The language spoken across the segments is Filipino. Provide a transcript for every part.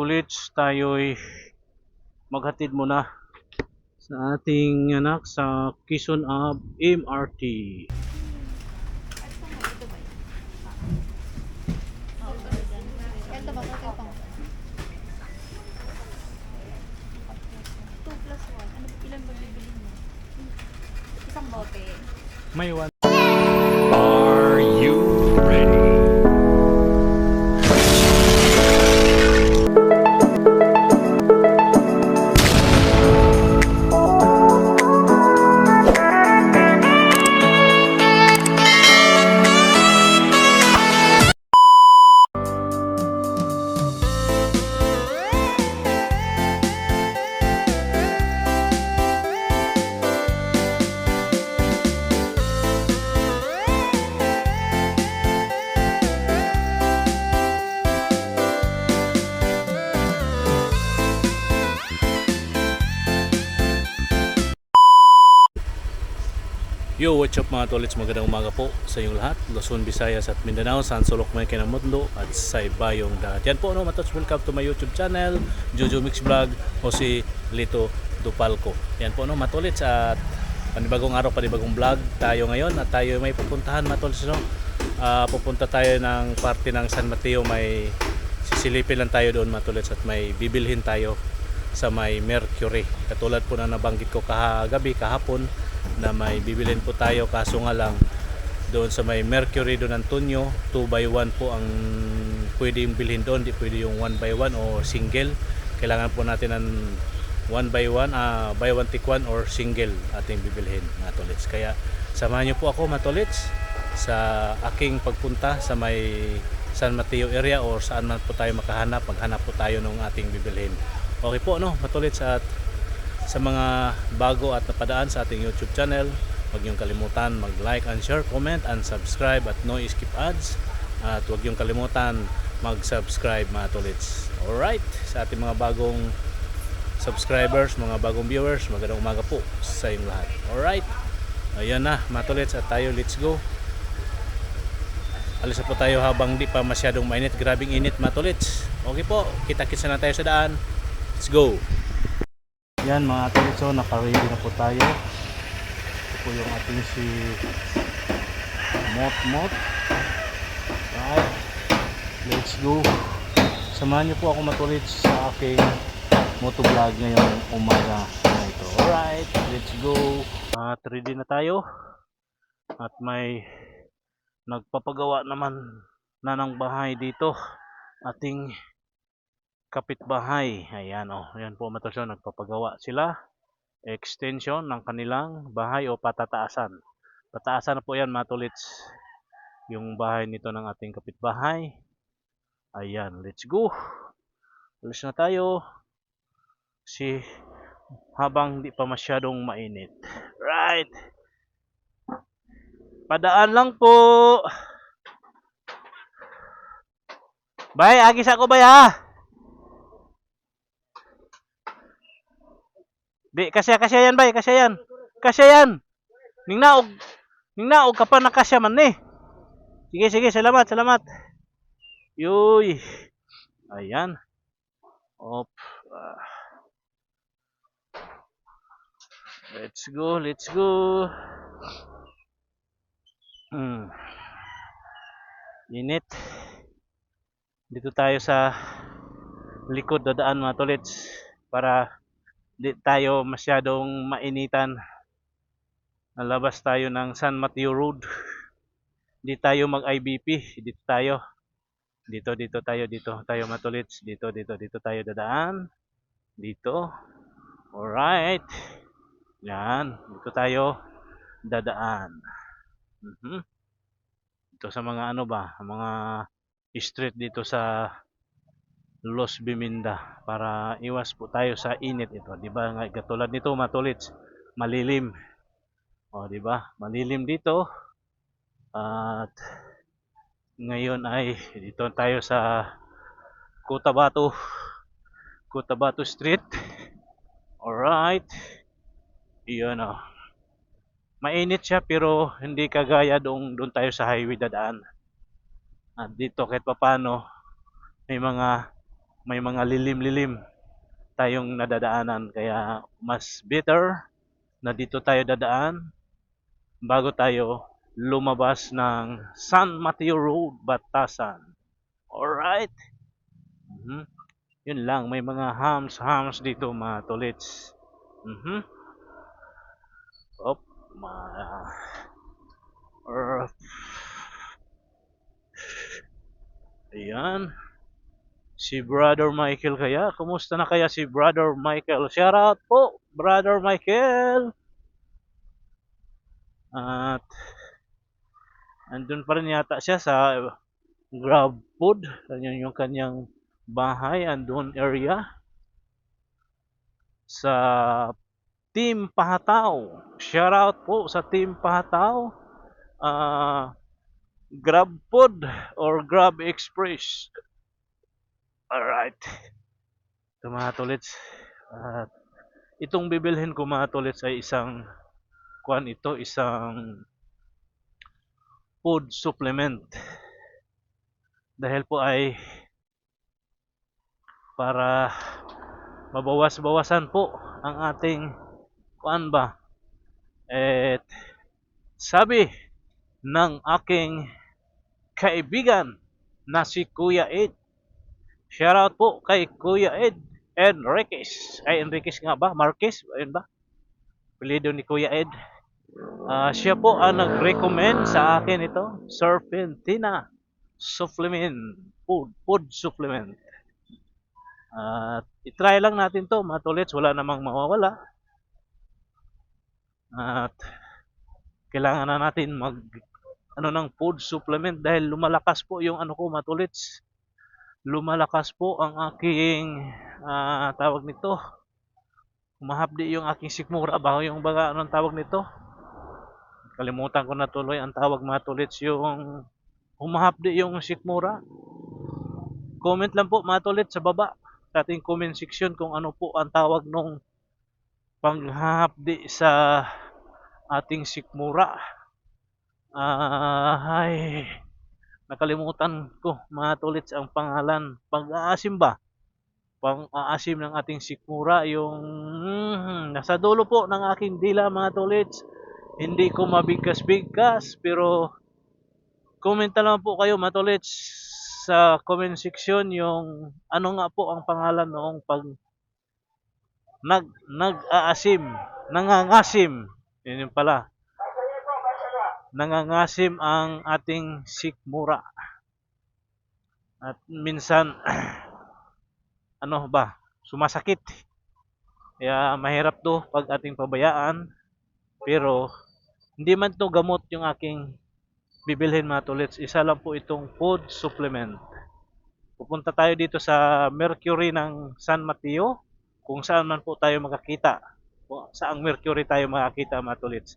Matulits, tayo'y maghatid muna sa ating anak sa Quezon Ave MRT. Ito ba? Ito pang 2 plus 1. Ano, ilan ba bibili mo? Isang bote. May one. Are you ready? Yo, what's up mga tolits? Magandang umaga po sa inyong lahat. Luzon, Visayas at Mindanao, San Sulok, may Kinamundo at sa ibayong dagat. Yan po, no, matots, welcome to my YouTube channel, Jojo Mix Vlog o si Lito Dupalco. Yan po, no, matolits, at panibagong araw, panibagong vlog tayo ngayon at tayo may pupuntahan matolits, no. Pupunta tayo ng parte ng San Mateo, may sisilipin lang tayo doon matolits at may bibilhin tayo sa may Mercury. Katulad po na nabanggit ko kahapon na may bibilin po tayo, kaso nga lang doon sa may Mercury Don Antonio 2x1 po ang pwedeng bilhin doon, di pwede yung 1x1 o single. Kailangan po natin ng 1x1, buy one take one or single ating bibilhin mga tolits. Kaya samahan nyo po ako mga tolits sa aking pagpunta sa may San Mateo area or saan man po tayo maghanap po tayo ng ating bibilhin. Okay po, no mga tolits, at sa mga bago at napadaan sa ating YouTube channel, huwag niyong kalimutan mag-like and share, comment and subscribe at no skip ads. At huwag niyong kalimutan mag-subscribe mga tolits. Alright, sa ating mga bagong subscribers, mga bagong viewers, magandang umaga po sa inyong lahat. Alright, ayan na mga tolits, at tayo let's go. Alis na po tayo habang di pa masyadong mainit. Grabing init mga tolits. Okay po, kita-kits na tayo sa daan. Let's go. Yan mga tolits, so naka-ready na po tayo. Ito po yung ating si Mot. Right, let's go. Samahan niyo po ako mga tolits sa aking motovlog ngayong umaga na ito. Alright, let's go. At ready na tayo. At may nagpapagawa naman na ng bahay dito, ating kapitbahay. Ayan, oh, ayan po mga tolits, nagpapagawa sila extension ng kanilang bahay o patataasan na po yan mga tolits, yung bahay nito ng ating kapitbahay. Ayan, let's go. Alis na tayo si habang di pa masyadong mainit. Right, padaan lang po. Bay, agis ako bay ha. Di, kasya yan bay, kasya yan. Ningnaog ka pa, nakasya man eh. Sige, salamat. Yuy. Ayan. Op. Let's go. Init. Dito tayo sa likod dadaan mga tolits para di tayo masyadong mainitan. Nalabas tayo ng San Mateo Road. Di tayo mag IBP. Dito tayo mga tolits. Dito tayo dadaan. Dito. Alright. Yan. Dito tayo dadaan. Ito sa mga mga street dito sa Los Biminda para iwas po tayo sa init ito, di ba? Katulad nito mga tolits, malilim. O, di ba? Malilim dito. At ngayon ay dito tayo sa Cotabato Street. Alright. Iyon, oh. Mainit siya pero hindi kagaya doon tayo sa highway dadaan. At dito kahit papano may mga may mga lilim-lilim tayong nadadaanan. Kaya mas better na dito tayo dadaan bago tayo lumabas ng San Mateo Road, Batasan. Alright? Mhm. Yun lang, may mga hams dito mga tolits. Mhm. Op, or, ayan. Si Brother Michael kaya? Kumusta na kaya si Brother Michael? Shout out po, Brother Michael! At andun pa rin yata siya sa Grab Food. Yan yung kanyang bahay, andun area. Sa Team Pahataw. Shout out po sa Team Pahataw. Grab Food or Grab Express. Alright. Ito mga tolits. At itong bibilhin ko mga tolits ay isang isang food supplement. Dahil po ay para mabawas-bawasan po ang ating kuan ba. At sabi ng aking kaibigan na si Kuya Ed. Shoutout po kay Kuya Ed Enriquez. Ay, Enriquez nga ba? Marquez? Ayun ba? Pilido ni Kuya Ed. Siya po ang nag-recommend sa akin ito. Serpentina supplement. Food supplement. At itry lang natin to mga tolets. Wala namang mawawala. At kailangan na natin ng food supplement dahil lumalakas po yung ko mga tolets. Lumalakas po ang aking tawag nito. Umahapdi yung aking sikmura. Bago yung baga anong tawag nito. Kalimutan ko na tuloy ang tawag mga tolets. Yung humahapdi yung sikmura. Comment lang po mga tolets sa baba. Sa ating comment section kung ano po ang tawag nung panghahapdi sa ating sikmura. Ay... Nakalimutan ko mga tolits ang pangalan. Pang-aasim ba? Pang-aasim ng ating sikmura. Yung nasa dulo po ng aking dila mga tolits. Hindi ko mabigkas-bigkas. Pero comment na lang po kayo mga tolits sa comment section yung ano nga po ang pangalan noong pag nag-aasim. Nangangasim. Yun yung pala. Nangangasim ang ating sikmura. At minsan sumasakit. Kaya mahirap to pag ating pabayaan. Pero hindi man to gamot yung aking bibilhin mga tolets. Isa lang po itong food supplement. Pupunta tayo dito sa Mercury ng San Mateo. Kung saan man po tayo makakita. Kung saang Mercury tayo makakita mga tolets.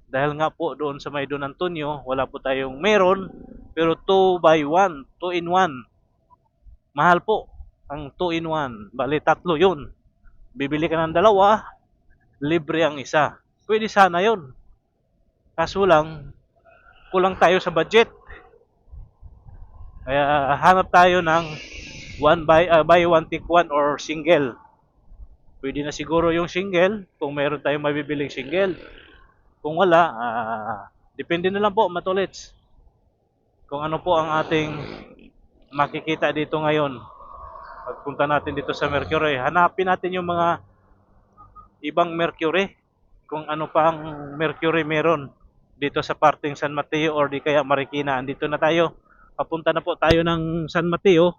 Dahil nga po doon sa may Don Antonio, wala po tayong meron, pero 2 by 1, 2 in 1. Mahal po ang 2 in 1. Bali, 3 yun. Bibili ka ng 2, libre ang isa. Pwede sana yun. Kaso lang, kulang tayo sa budget. Kaya hanap tayo ng buy one take one or single. Pwede na siguro yung single kung meron tayong mabibiling single. Kung wala, depende na lang po matolets. Kung ano po ang ating makikita dito ngayon. Pagpunta natin dito sa Mercury, hanapin natin yung mga ibang Mercury. Kung ano pa ang Mercury meron dito sa parting San Mateo or di kaya Marikina. Andito na tayo. Papunta na po tayo ng San Mateo.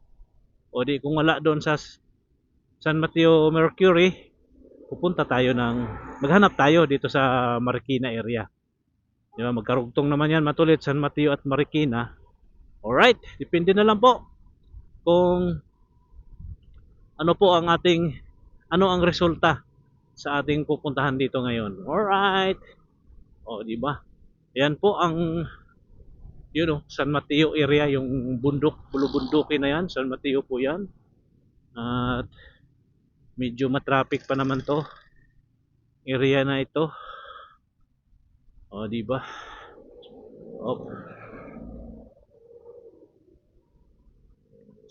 O di kung wala doon sa San Mateo Mercury, maghanap tayo dito sa Marikina area. Di ba, magkarugtong naman yan matulit, San Mateo at Marikina. Alright, depende na lang po kung ano ang resulta sa ating pupuntahan dito ngayon. Alright. O, di ba? Yan po ang San Mateo area, yung bulubundukin na yan, San Mateo po yan. At medyo matraffic pa naman to area na ito. O, di ba?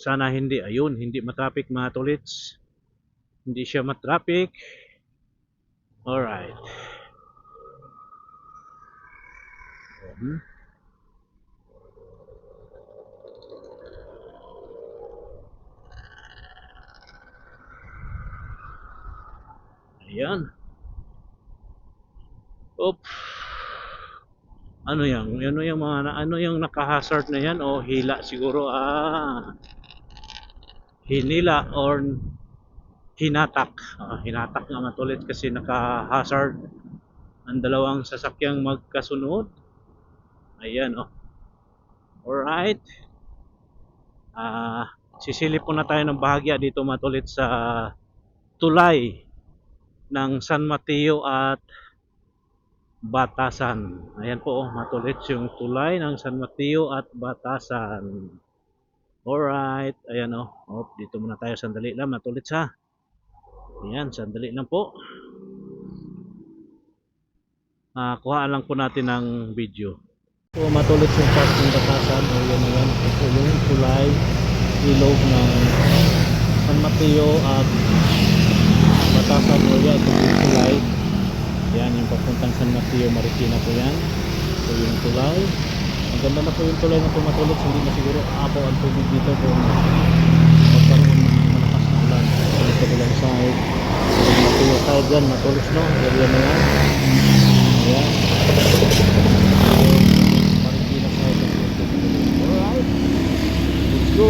Sana hindi, ayun, hindi matraffic mga tolits. Hindi siya matraffic. Alright. Mhm. Ayan. Op. Ano yan? Ano yung mga ano yung naka-hazard na yan o hila siguro hinila or hinatak. Hinatak nga matulit kasi naka-hazard ang dalawang sasakyang magkasunod. Ayan oh. Alright. Sisilip po na tayo ng bahagya dito matulit sa tulay ng San Mateo at Batasan. Ayan po oh, matulit yung tulay ng San Mateo at Batasan. Alright, ayan oh. Oh, dito muna tayo sandali lang matulit ha. Ayan, sandali lang po. Kuhaan lang po natin ng video. So matulit yung part ng Batasan. Ayan na yan. Ito yung tulay ilog ng San Mateo at Batasan. Ayan, ito yung tulay. Yan yung papuntang San Mateo Marikina po yan. So yung tulay. Ang ganda na po yung tulay na pumatulit. Hindi na siguro apaw ang tubig dito kung magkaroon ng malakas na ulan. Ito ko lang side. San Mateo side dyan. Matulis no. Area na yan. Ayan. Marikina side. Alright. Let's go.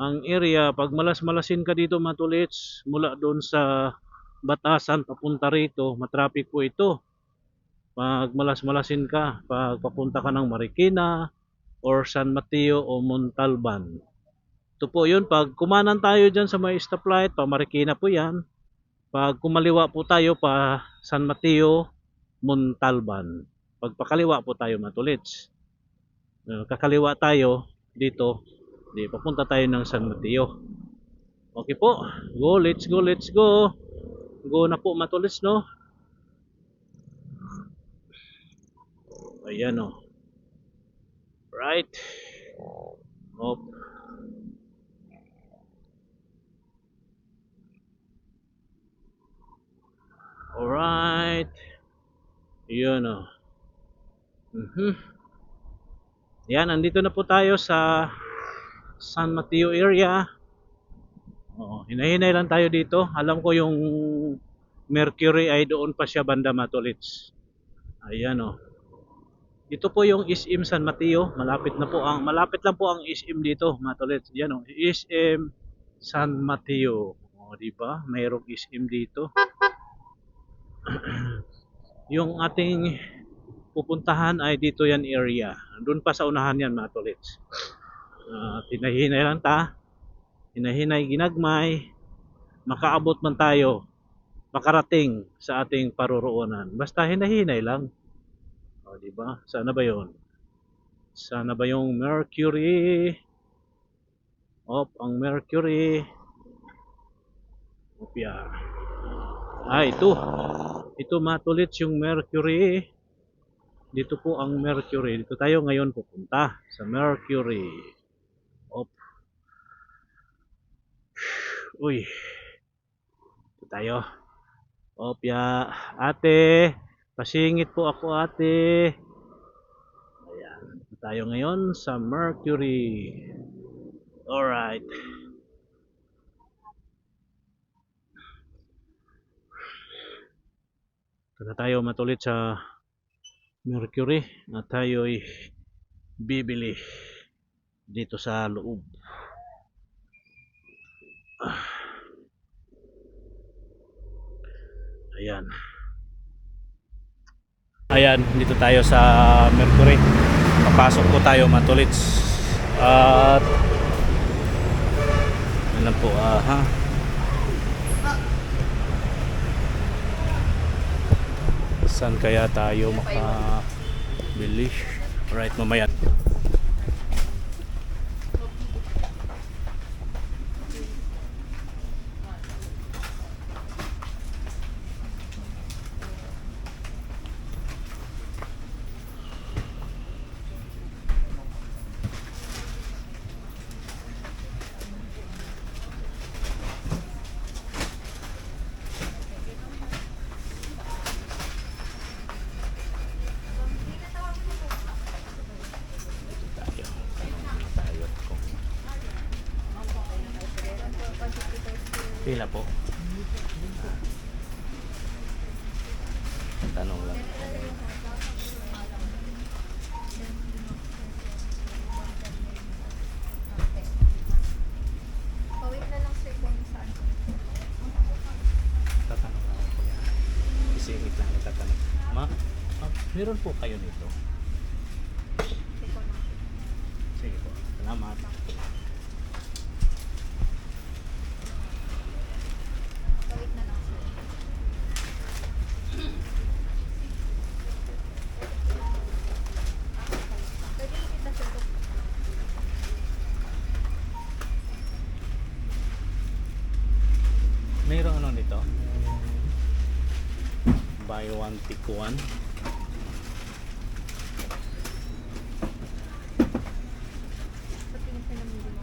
Ang area, pag malas-malasin ka dito matulits, mula doon sa Batasan papunta rito, matraffic po ito. Pag malas-malasin ka, pag papunta ka ng Marikina or San Mateo o Montalban. Ito po yun, pag kumanan tayo dyan sa may stoplight, pa Marikina po yan. Pag kumaliwa po tayo pa San Mateo, Montalban. Pag pakaliwa po tayo matulits. Kakaliwa tayo dito, di papunta tayo ng San Mateo. Okay po, go, let's go, let's go. Go na po matulis no. Ayan o. Right. Op. Alright. Ayan o. Yan, andito na po tayo sa San Mateo area. Hinahinay lang tayo dito. Alam ko yung Mercury ay doon pa siya banda matulits. Ayan oh. Ito po yung SM San Mateo. Malapit lang po ang SM dito matulits. Yan oh, SM San Mateo. Di ba? Mayroong SM dito. Yung ating pupuntahan ay dito yan area. Doon pa sa unahan yan matulits. Hinahinay lang ta. Hinahinay ginagmay, makaabot man tayo, makarating sa ating paroroonan. Basta hinahinay lang. O, di ba? Sana ba 'yon? Sana ba yung Mercury? Ang Mercury. Opya. Ito. Ito matulits yung Mercury. Dito po ang Mercury. Dito tayo ngayon pupunta sa Mercury. Uy. Ito tayo. Opya. Ate. Pasingit po ako ate. Ayan. Ito tayo ngayon sa Mercury. Alright. Ito na tayo matulit sa Mercury. At tayo'y bibili dito sa loob. Ayan. Ayan, dito tayo sa Mercury. Papasok po tayo matulits. At ano po saan kaya tayo makabili? Right, mamaya. Pila po? Tanong lang. Pawit na lang sir kung saan. Tatanong ako po yan. Isingit lang tatanong. Meron po kayo nito? Sige po. Salamat. Pawit na lang sir. Pwede kita sir kung Mayroong ano nito? Buy one, pick one. patingin sa namili mo.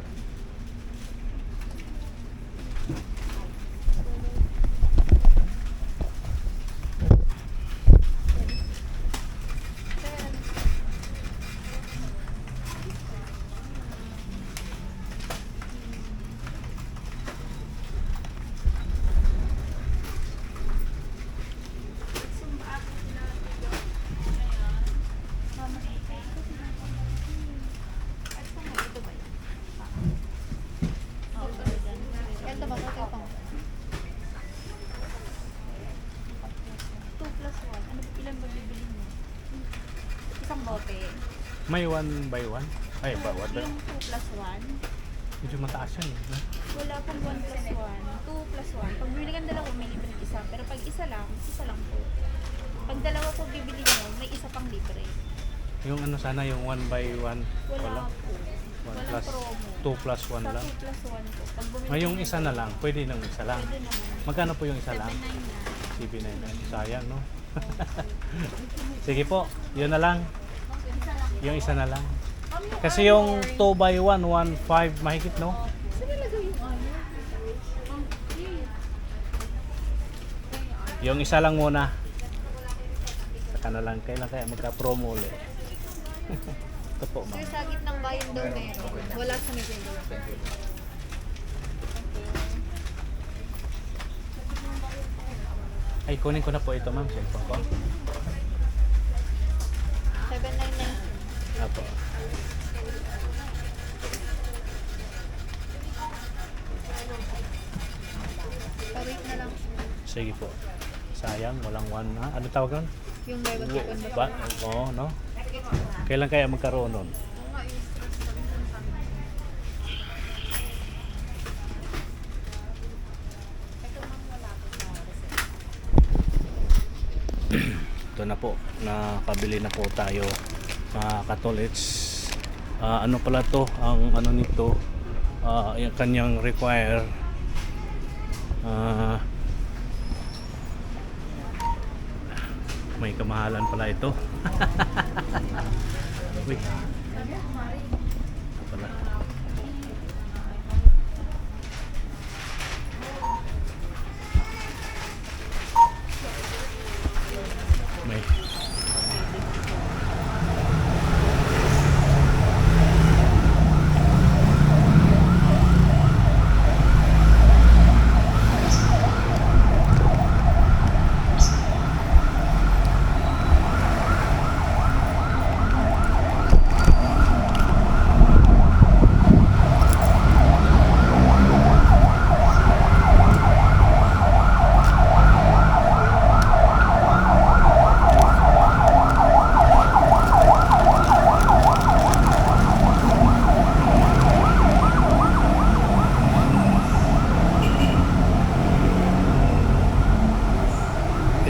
Mama, ito ba yun? Ito ba? Ito pang 2 plus 1. Ano ba? Ilan ba bibili mo? Isang bote. May one by one? Ay, ba? One by Yung 2 plus 1. Medyo mataas yan. Eh. Wala pong 1 plus 1. 2 plus 1. Pag bibili kang dalawa, may libre isa. Pero pag isa lang po. Pag dalawa po bibili mo, may isa pang libre. Yung ano sana, yung one by one. Wala po. One Walang plus, promo. 2 plus 1 Sa lang. 2 plus 1 po. Pag bumili May yung ka ng isa na lang. Pwede nang isa lang. Pwede naman. Magkano po yung isa lang? 7.9 na. CB9. Sayang, no? Sige po, yun na lang. Yung isa na lang. Kasi yung 2 by 1, 1.5 mahigit, no? Saan nilagay yung ano? Yung isa lang muna. Saka na lang, kailan kaya magka-promo ulit. Ito po, ma'am. Sir, sa gitnang bayan daw meron. Wala sa may window. Ay, kunin ko na po ito, ma'am. Cellphone ko. 799. Apo. Pawit na lang. Sige po. Sayang, walang one na. Ano tawag nun? Yung may wag Ba? Oo, no? Kailan kaya magkaroon nun? Ito na po, nakabili na po tayo mga katolits. Ano pala to, ang ano nito, yung kanyang require may kamahalan pala ito. Wait. Pala. May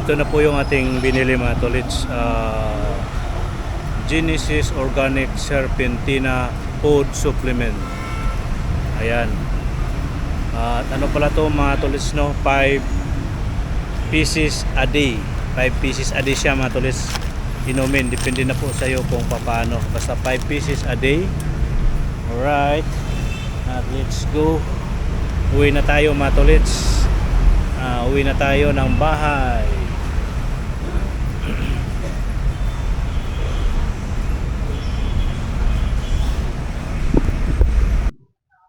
ito na po yung ating binili mga tolits. Genesis Organic Serpentina Food Supplement. Ayan. At ano pala to mga tolits, no? 5 pieces a day. 5 pieces a day siya mga tolits. Inumin. Depende na po sa iyo kung paano. Basta 5 pieces a day. Alright. At let's go. Uwi na tayo mga tolits. Uwi na tayo ng bahay.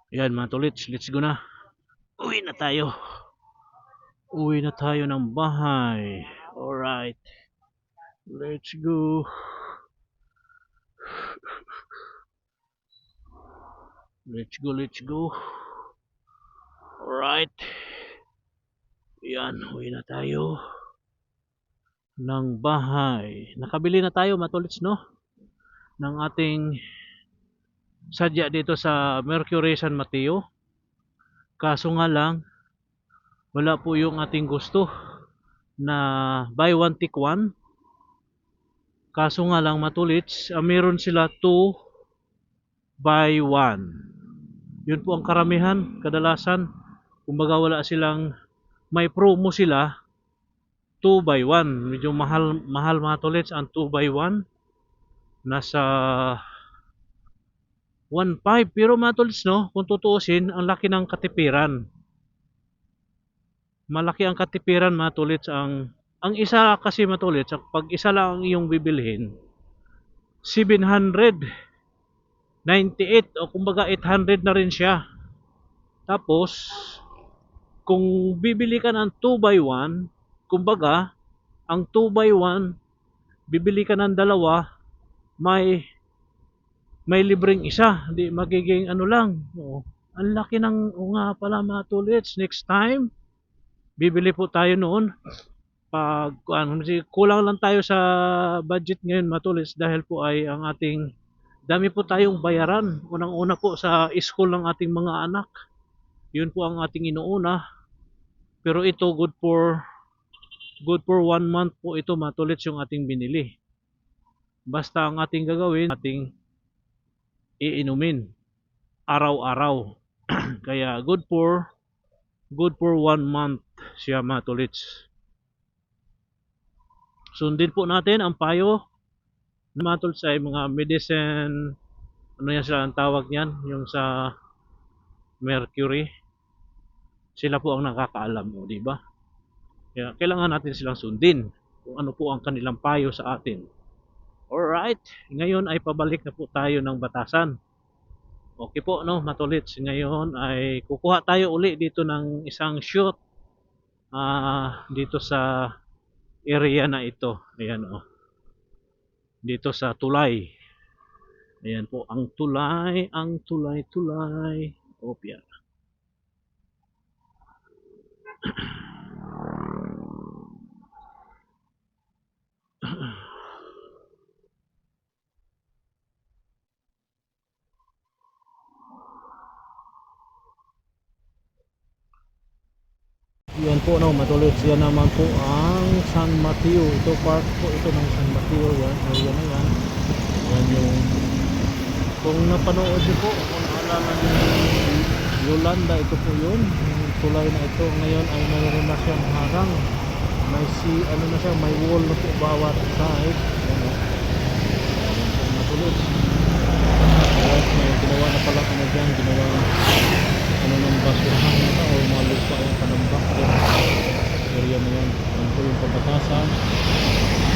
Yan mga tolits, let's go na. Uwi na tayo. Uwi na tayo ng bahay. Alright. Let's go. Let's go, let's go. Alright. Yan, uwi na tayo ng bahay. Nakabili na tayo, matulits, no? Ng ating sadya dito sa Mercury San Mateo. Kaso nga lang, wala po yung ating gusto na buy one take one. Kaso nga lang, matulits, meron sila 2 buy 1. Yun po ang karamihan, kadalasan. Kumbaga wala silang, may promo sila, 2 buy 1. Medyo mahal mga tolets ang 2 buy 1. Nasa 1.5. Pero mga tolets, no, kung tutuusin, ang laki ng katipiran. Malaki ang katipiran mga tolets. Ang isa kasi mga tolets, pag isa lang ang iyong bibilhin, 798 o kumbaga 800 na rin siya. Tapos, kung bibili ka ng 2 by 1, kumbaga, ang 2 by 1, bibili ka ng dalawa, may libreng isa. Hindi magiging ano lang. Oo. Ang laki ng nga pala mga tulits. Next time, bibili po tayo noon. Pag kulang lang tayo sa budget ngayon mga tulits dahil po ay ang ating dami po tayong bayaran. Unang-una po sa school ng ating mga anak. Yun po ang ating inuuna. Pero ito good for 1 month po ito matulits yung ating binili. Basta ang ating gagawin, ating iinumin araw-araw. Kaya good for 1 month siya matulits. Sundin po natin ang payo na matulits ay mga medicine, ano yan sila ang tawag niyan, yung sa Mercury. Sila po ang nakakaalam, di ba? Kaya kailangan natin silang sundin kung ano po ang kanilang payo sa atin. Alright, ngayon ay pabalik na po tayo ng Batasan. Okay po, no, matulits. Ngayon ay kukuha tayo uli dito ng isang shoot dito sa area na ito. Ayan, oh. Dito sa Tulay. Ayan po, ang tulay. Opya. Yan po, no, matulog siya naman po ang San Mateo. Ito park po ito ng San Mateo. Yan, area na yan. Yan yung kung napanood niyo po, kung naalala niyo Yolanda, ito po yun. Yung tulay na ito ngayon ay mayroon na siyang harang. May ano na siya, may wall na po bawat side. Yan, no. Yan po matulog. Yes, may ginawa na pala ano dyan, ginawa ano ng basurahan nila o mga lupa yung panambak din area na yan. Yan po yung Pabatasan,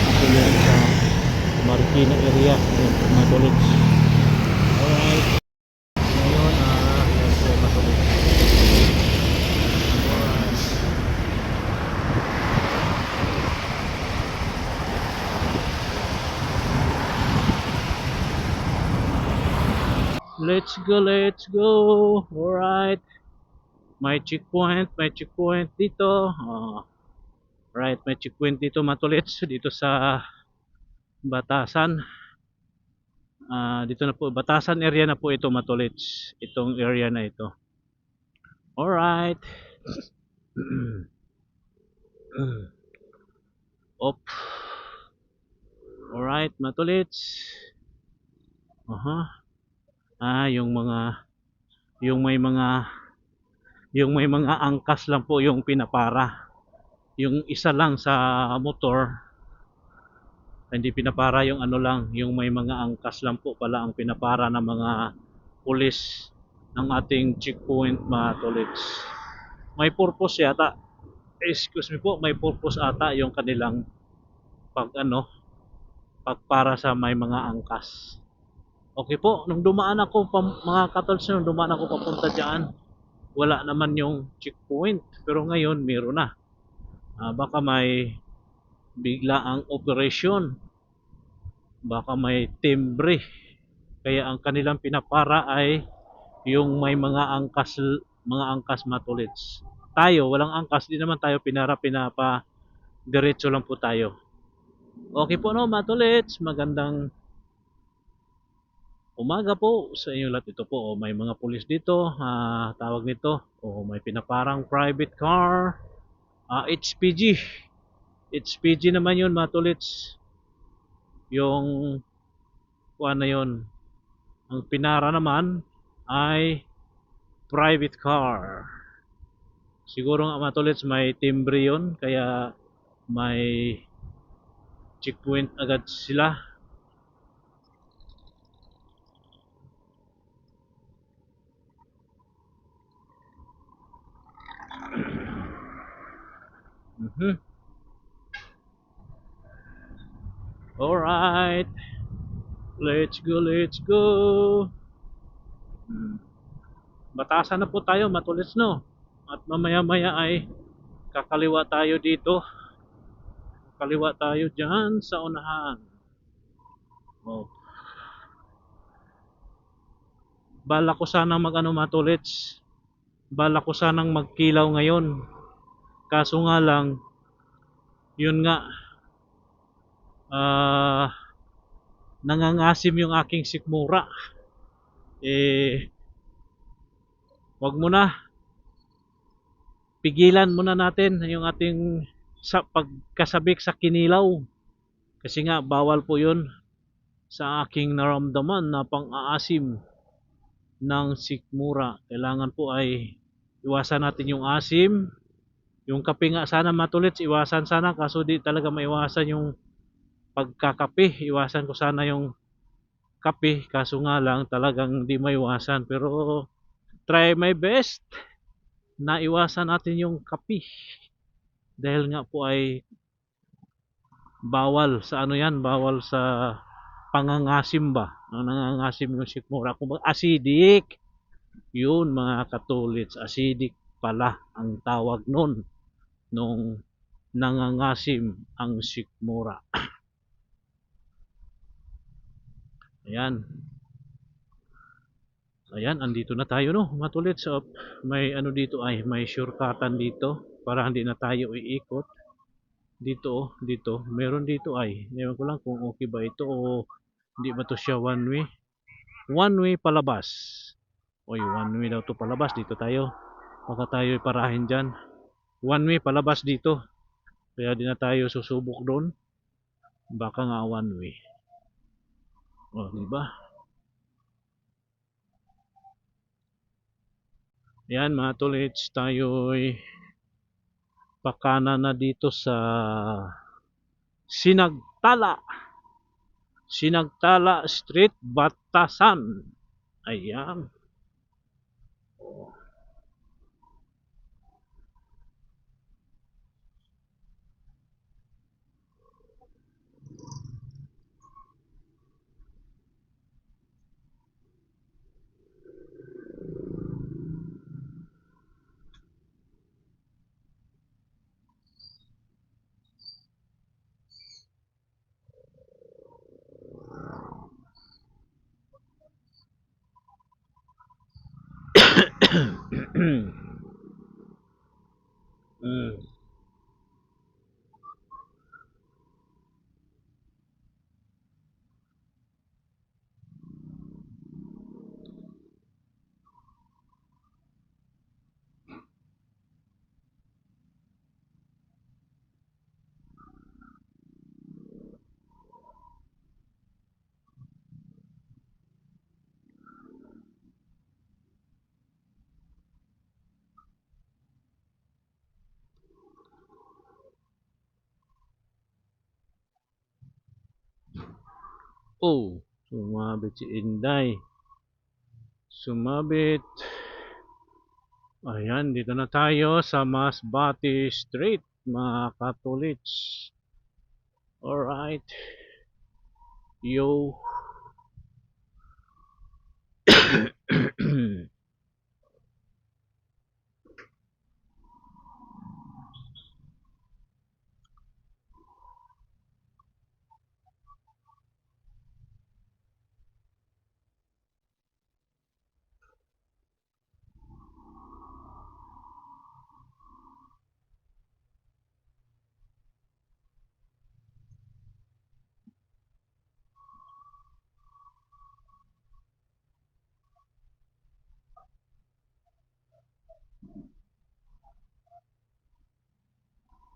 ito yung sa Marikina area, yan po mga college. Alright, ngayon yan po mga college. Alright, let's go. Alright, may checkpoint dito. Right, may checkpoint dito matulits dito sa Batasan. Dito na po, Batasan area na po ito matulits. Itong area na ito. Alright. Op. Alright, matulits. Yung may mga angkas lang po yung pinapara. Yung isa lang sa motor, hindi pinapara yung ano lang, yung may mga angkas lang po pala ang pinapara ng mga pulis ng ating checkpoint mga tolits. May purpose yata. Excuse me po, may purpose ata yung kanilang pagpara sa may mga angkas. Okay po, nung dumaan ako mga katols, nung dumaan ako papunta diyan, wala naman yung checkpoint. Pero ngayon, meron na. Baka may bigla ang operasyon, baka may timbre, kaya ang kanilang pinapara ay yung may mga angkas matulits. Tayo walang angkas, di naman tayo pinapa diretso lang po tayo. Okay po no matulits, magandang umaga po sa inyo lahat. Ito po, may mga pulis dito, tawag nito, may pinaparang private car, HPG. HPG naman yun, matulits. Yung, kuha na yun, ang pinara naman ay private car. Siguro nga matulits, may timbre yun, kaya may checkpoint agad sila. Alright, let's go, let's go. Batasan na po tayo, matulits no. At mamaya maya ay kakaliwa tayo dito. Kaliwa tayo dyan sa unahan. Oh. Bala ko sanang matulits. Bala ko sanang magkilaw ngayon. Kaso nga lang, yun nga, nangangasim yung aking sikmura. Wag muna. Pigilan muna natin yung ating pagkasabik sa kinilaw. Kasi nga, bawal po yun sa aking naramdaman na pang-aasim ng sikmura. Kailangan po ay iwasan natin yung asim. Yung kape nga sana matulits, iwasan sana, kaso di talaga maiwasan yung pagkakape. Iwasan ko sana yung kape, kaso nga lang talagang di maiwasan. Pero try my best na iwasan natin yung kape. Dahil nga po ay bawal sa yan, bawal sa pangangasim ba? Nangangasim yung sikmura. Kung acidic, yun mga katulits, acidic pala ang tawag nun nung nangangasim ang sikmura. Ayan. Ayan, andito na tayo no, matulits. May dito ay, may shortcutan dito para hindi na tayo iikot. Dito, dito, meron dito ay. Ewan ko lang kung okay ba ito o hindi ba to siya one way. One way palabas. Oy, one way daw to palabas. Dito tayo. Baka tayo iparahin dyan. One way palabas dito. Kaya di na tayo susubok doon. Baka nga one way. Di ba? Yan mga tolits, tayo'y pakana na dito sa Sinagtala. Sinagtala Street, Batasan. Ayan. Sumabit si Inday. Sumabit. Ayan, dito na tayo sa Masbate Street, mga katolits. Alright. Yo.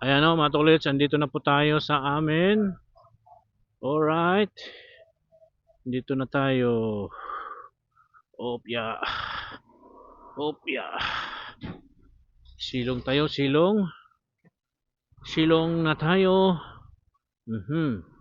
Ayan o mga tolits, andito na po tayo sa amin. Alright. Dito na tayo. Opya. Opya. Silong tayo, silong. Silong na tayo. Mhm.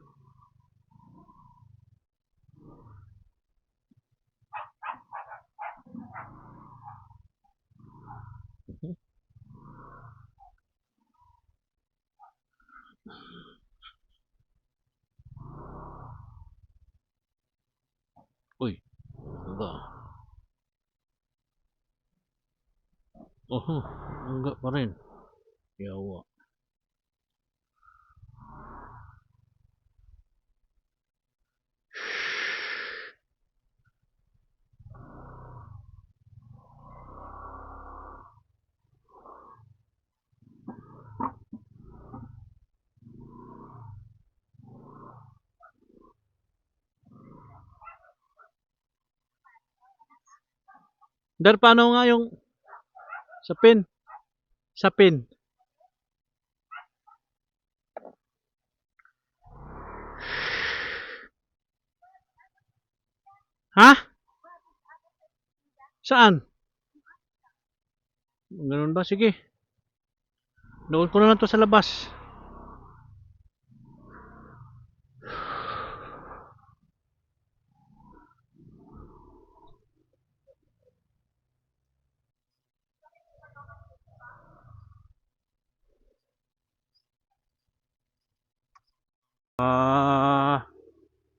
Uy, enggak. Oh, enggak pa rin. Yawa. Dar, paano nga yung sa pin? Sa pin. Ha? Saan? Ganun ba? Sige. Doon ko na lang to sa labas.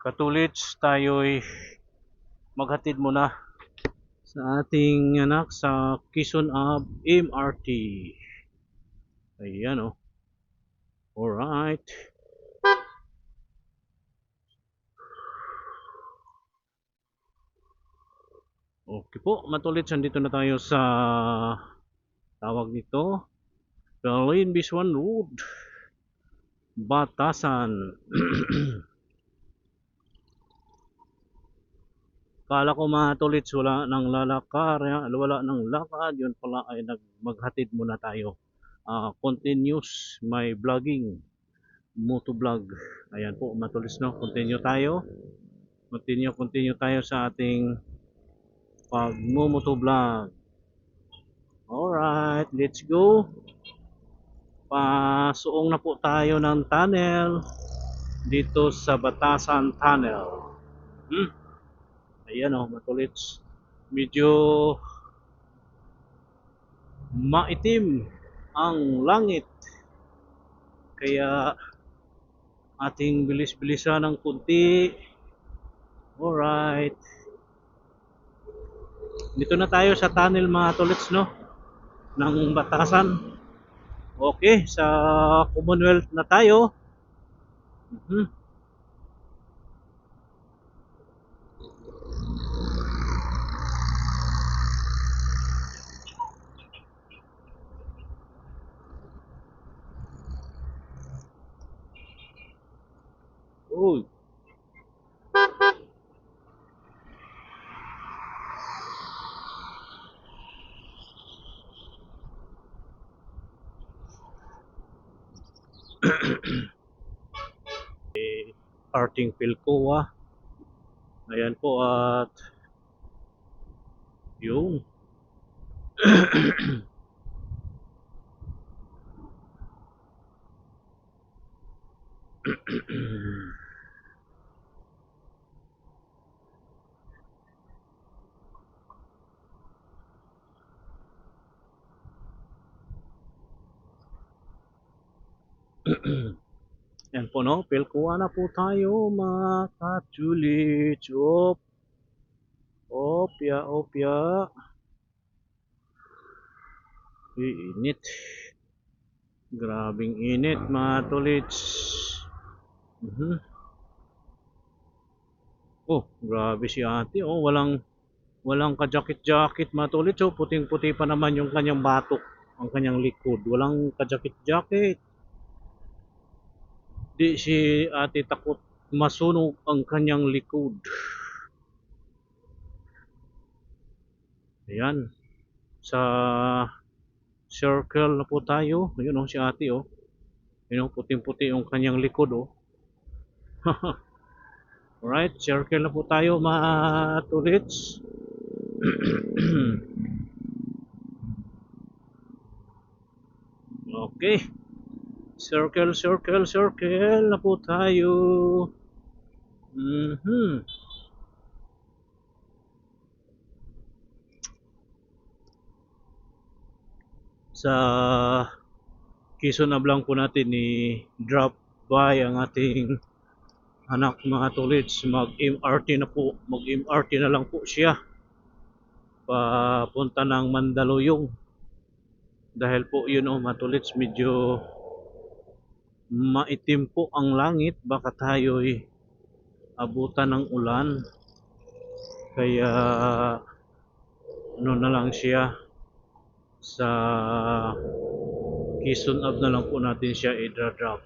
Katulits, tayo'y maghatid muna sa ating anak sa Quezon Ave MRT. Ayan o. Alright. Okay po, matulits, andito na tayo sa tawag nito, Berlin Bisuan Road, Batasan. Kala ko mga tolits wala nang lalakar, wala nang lakad, yun pala ay maghatid muna tayo. Continuous, may vlogging, motovlog. Ayan po mga tolits, no? Continue tayo. Continue tayo sa ating pagmumotovlog. Alright, let's go. Pasuong na po tayo ng tunnel dito sa Batasan Tunnel. Ayan o, matulits. Medyo maitim ang langit. Kaya ating bilis-bilisan ng kunti. Alright. Dito na tayo sa tunnel mga tulits, no? Ng Batasan. Okay, sa Commonwealth na tayo. Uy. Arting Pilcoa. Ayan po at yung yan po, no? Pilcoa na po tayo mga katulit. Opya, opya. Init. Grabing init mga tulits. Oh, grabe si ate. Oh, walang ka-jacket-jacket mga tulits. Oh, puting-puti pa naman yung kanyang batok, ang kanyang likod. Walang ka-jacket-jacket. Di si ate takot masunog ang kanyang likod. Ayan. Sa circle na po tayo. Ayun oh, si ate oh. Puting-puti yung kanyang likod, oh. Alright, circle na po tayo mga tolits. Okay. Circle, circle, circle na po tayo. Mhm. Sa Quezon Ablang po natin ni drop by ang ating anak mga tolits. Mag-MRT na po. Mag-MRT na lang po siya. Papunta ng Mandaluyong. Dahil po yun mga tolits, medyo maitim po ang langit. Baka tayo'y abutan ng ulan. Kaya ano na lang siya, sa Quezon Ab na lang po natin siya i-drop.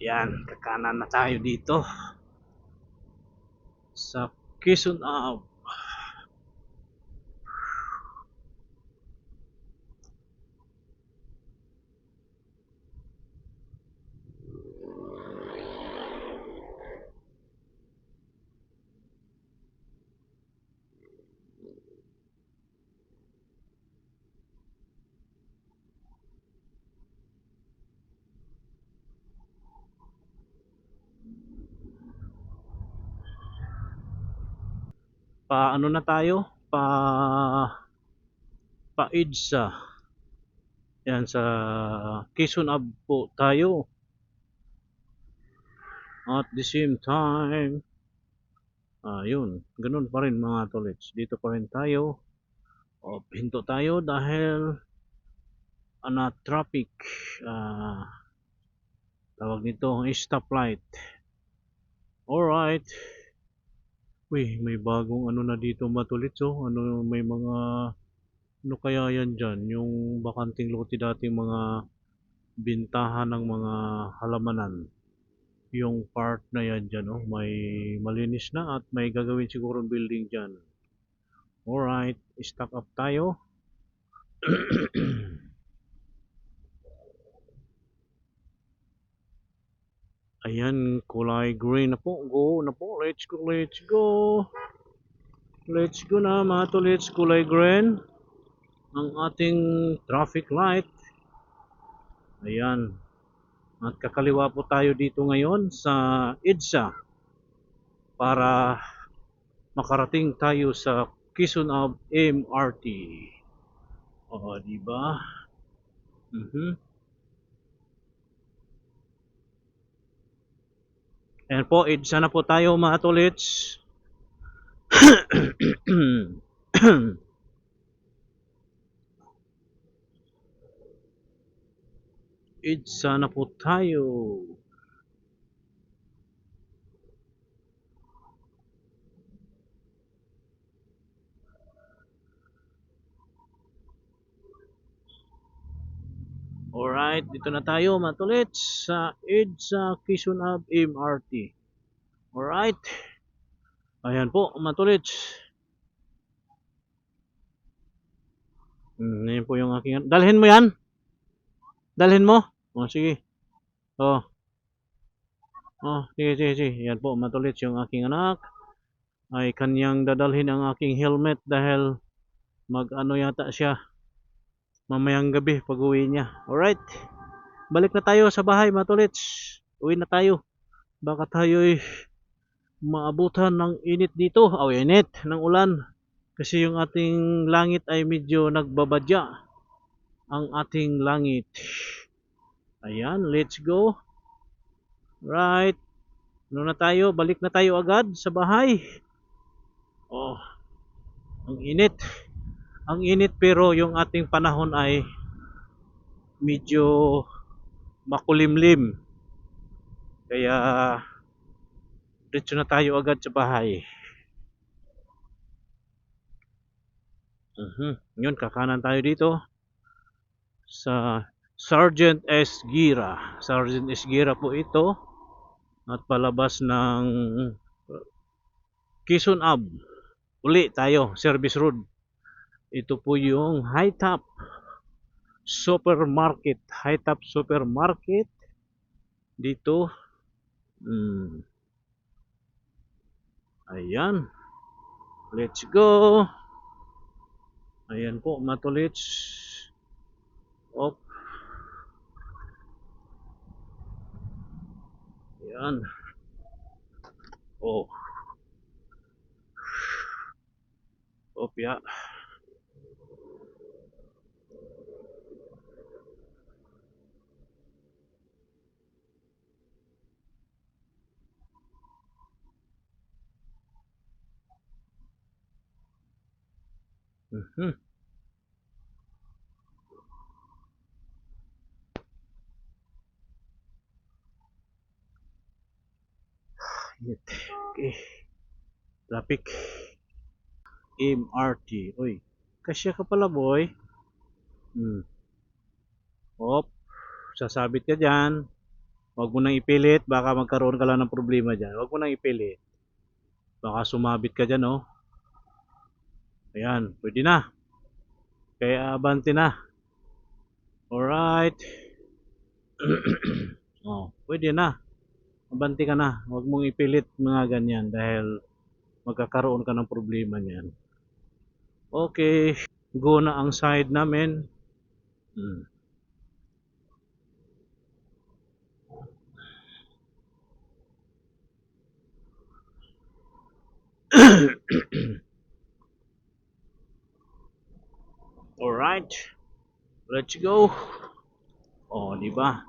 Yan, kakanan na tayo dito sa Quezon Ab. Ano na tayo? Pa-EDSA. Yan, sa Quezon Ab po tayo. At the same time, yun, ganun pa rin mga tolits. Dito pa rin tayo. Hinto tayo dahil traffic. Tawag nito stoplight. Alright. Uy, may bagong ano na dito matulits, oh. May mga ano kaya yan dyan? Yung bakanting lote dating mga bintahan ng mga halamanan. Yung part na yan dyan, oh. May malinis na at may gagawin siguro building dyan. Alright, stock up tayo. Ayan, kulay green na po. Go na po. Let's go, let's go. Let's go na mga tolits. Kulay green ang ating traffic light. Ayan. At kakaliwa po tayo dito ngayon sa EDSA para makarating tayo sa Quezon Ab MRT. Diba? Ayan po, EDSA na po tayo mga tolits. EDSA na po tayo. Alright, dito na tayo mga tolits sa EDSA Quezon Ab MRT. Alright. Ayan po mga tolits. Yan po yung aking... Dalhin mo yan? Dalhin mo? Sige. Sige. Yan po mga tolits, yung aking anak ay kanyang dadalhin ang aking helmet dahil mag-ano yata siya mamayang gabi pag uwi niya. Alright. Balik na tayo sa bahay mga tolits. Uwi na tayo. Baka tayo'y maabutan ng init dito. Init ng ulan. Kasi yung ating langit ay medyo nagbabadya. Ang ating langit. Ayan, let's go. Right. Ano na tayo? Balik na tayo agad sa bahay. Ang init. Ang init pero yung ating panahon ay medyo makulimlim. Kaya diretso na tayo agad sa bahay. Yun, kakanan tayo dito sa Sergeant S. Gira. Sergeant S. Gira po ito at palabas ng Quezon Ave. Uli tayo, Service Road. Ito po yung High Top Supermarket. High Top Supermarket dito. Ayan. Let's go. Ayan po, matulits. Op. Ayan. Oh. Opya. Mhm. Okay. Traffic. MRT. Uy. Kasya ka pala, boy. Op. Sasabit ka dyan. Huwag mo nang ipilit. Baka magkaroon ka lang ng problema dyan. Huwag mo nang ipilit. Baka sumabit ka dyan, oh. Ayan. Pwede na. Kaya abante na. Alright. Oh, pwede na. Abante ka na. Huwag mong ipilit mga ganyan dahil magkakaroon ka ng problema niyan. Okay. Go na ang side namin. Alright. Let's go. Oh, di ba?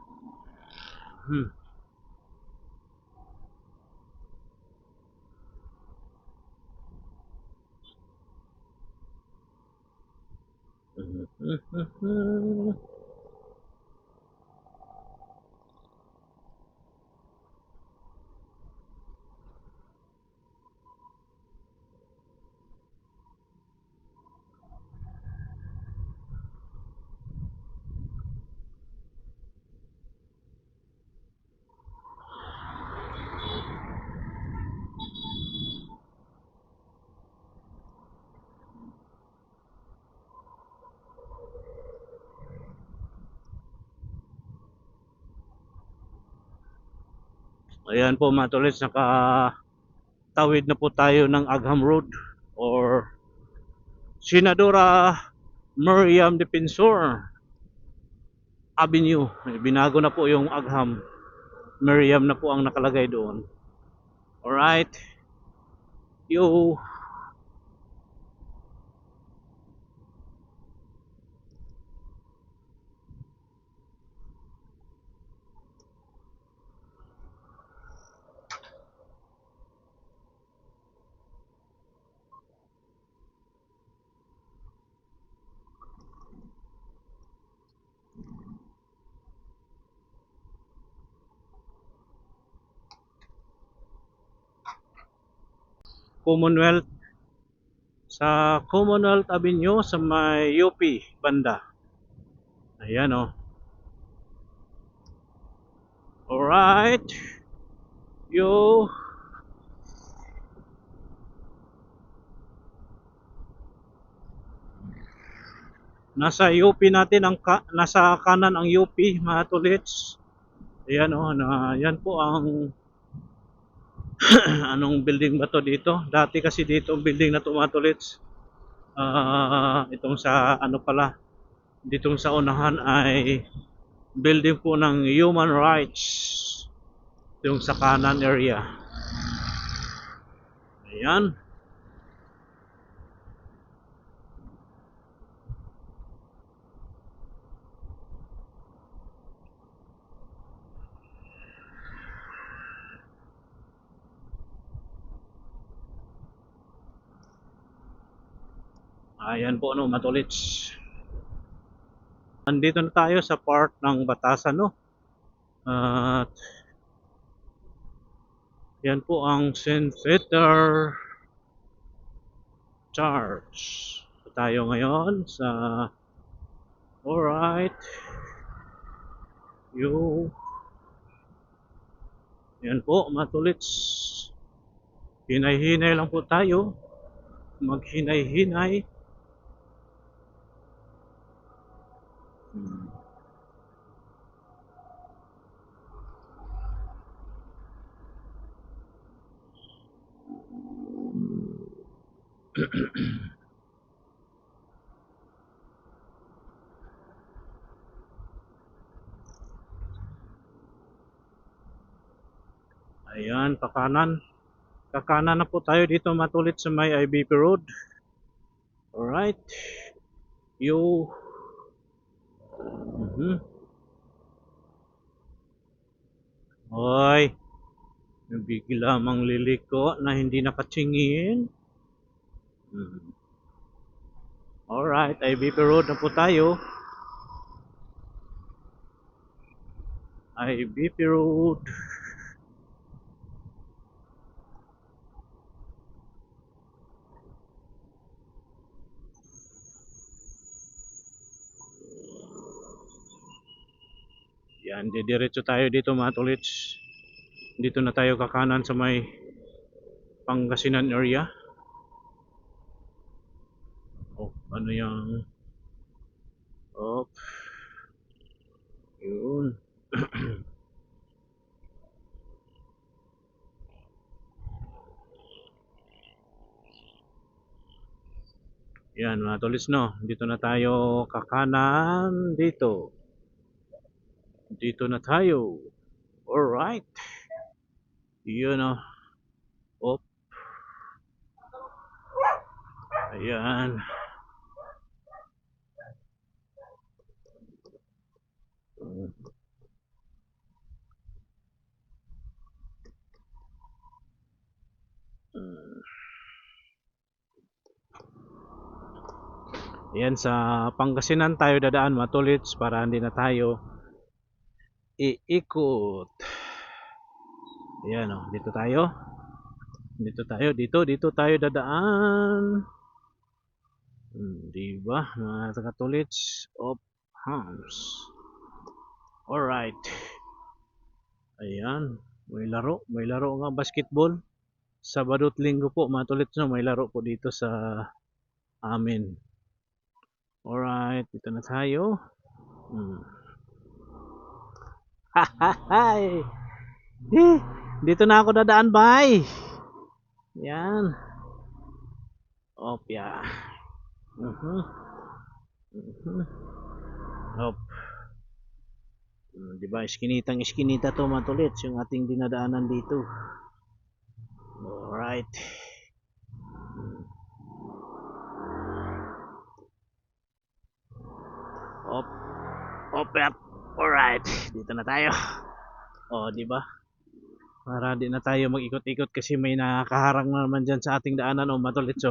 Ayan po mga tolits, nakatawid na po tayo ng Agham Road or Senadora Miriam Defensor Avenue. Binago na po yung Agham. Miriam na po ang nakalagay doon. Alright. Yo. Commonwealth, sa Commonwealth Avenue sa may UP banda. Ayan, oh. Alright. Yo. Nasa UP natin nasa kanan ang UP mga tolits. Ayan, oh, yan po ang anong building ba to dito? Dati kasi dito ang building na to mga tolits. Itong sa ano pala, ditong sa unahan ay building po ng human rights. Yung sa kanan area. Ayan. Ayan po no, matulits. Andito na tayo sa part ng Batasan, no. At yan po ang St. Peter Church. So, tayo ngayon sa alright. Yo. Yan po mga tolits. Hinay-hinay lang po tayo. Maghinay-hinay. Hmm. Ayan, pakanan. Kakanan na po tayo dito matulit sa may IBP Road. Alright. Yo. Mhm. Hoy. Bigla mang liliko na hindi nakatsingin. Alright, IBP Road na po tayo. IBP Road. Yan, didiretso tayo dito mga tolits. Dito na tayo kakanan sa may Pangasinan area. Oh, ano yung... Oh. Yun. Yan mga tolits no. Dito na tayo kakanan dito. Dito na tayo. Alright. Yun o. Oh. Ayan. Ayan, sa Pangasinan tayo dadaan mga tolits para hindi na tayo iikot. Ayan o, dito tayo. Dito tayo dadaan. Diba mga taga-tolits of Hams. Alright. Ayan, may laro nga basketball. Sabado at Linggo po mga tolits no, may laro po dito sa amin. Alright, dito na tayo. Hahahay! Dito na ako dadaan, bye! Yan. Opya. Hop. Diba, iskinita to mga tolits, yung ating dinadaanan dito. Alright. Op. Alright. Dito na tayo. Oh, di ba? Para di na tayo mag-ikot-ikot kasi may nakaharang na naman dyan sa ating daanan o matulits.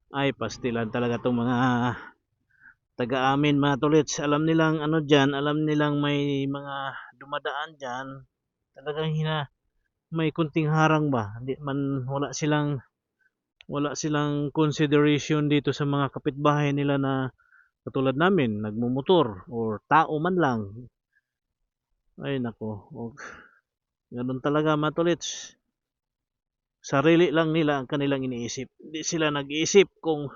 Ay, pastilan talaga tong mga taga-amin mga tolits. Alam nilang ano dyan, alam nilang may mga dumadaan dyan. Talagang may kunting harang ba? Hindi man wala silang consideration dito sa mga kapitbahay nila na katulad namin, nagmumotor or tao man lang. Ay nako, ganun talaga mga tolits. Sarili lang nila ang kanilang iniisip. Hindi sila nag-iisip kung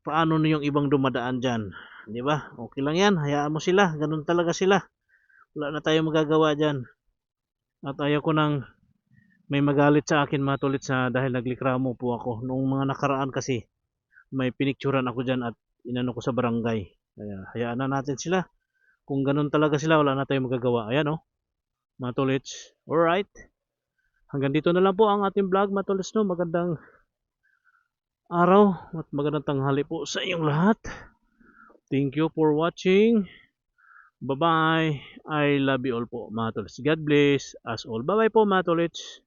paano na yung ibang dumadaan dyan. Di ba? Okay lang yan, hayaan mo sila. Ganun talaga sila. Wala na tayong magagawa dyan. At ayaw ko nang may magalit sa akin mga tolits dahil naglikramo po ako. Noong mga nakaraan kasi, may pinicturan ako dyan at inano ko sa barangay. Kaya hayaan na natin sila. Kung ganun talaga sila, wala na tayong magagawa. Ayan o, mga tolits. Alright. Hanggang dito na lang po ang ating vlog mga tolits no. Magandang araw at magandang tanghali po sa inyong lahat. Thank you for watching. Bye bye. I love you all po mga tolits. God bless us all. Bye bye po mga tolits.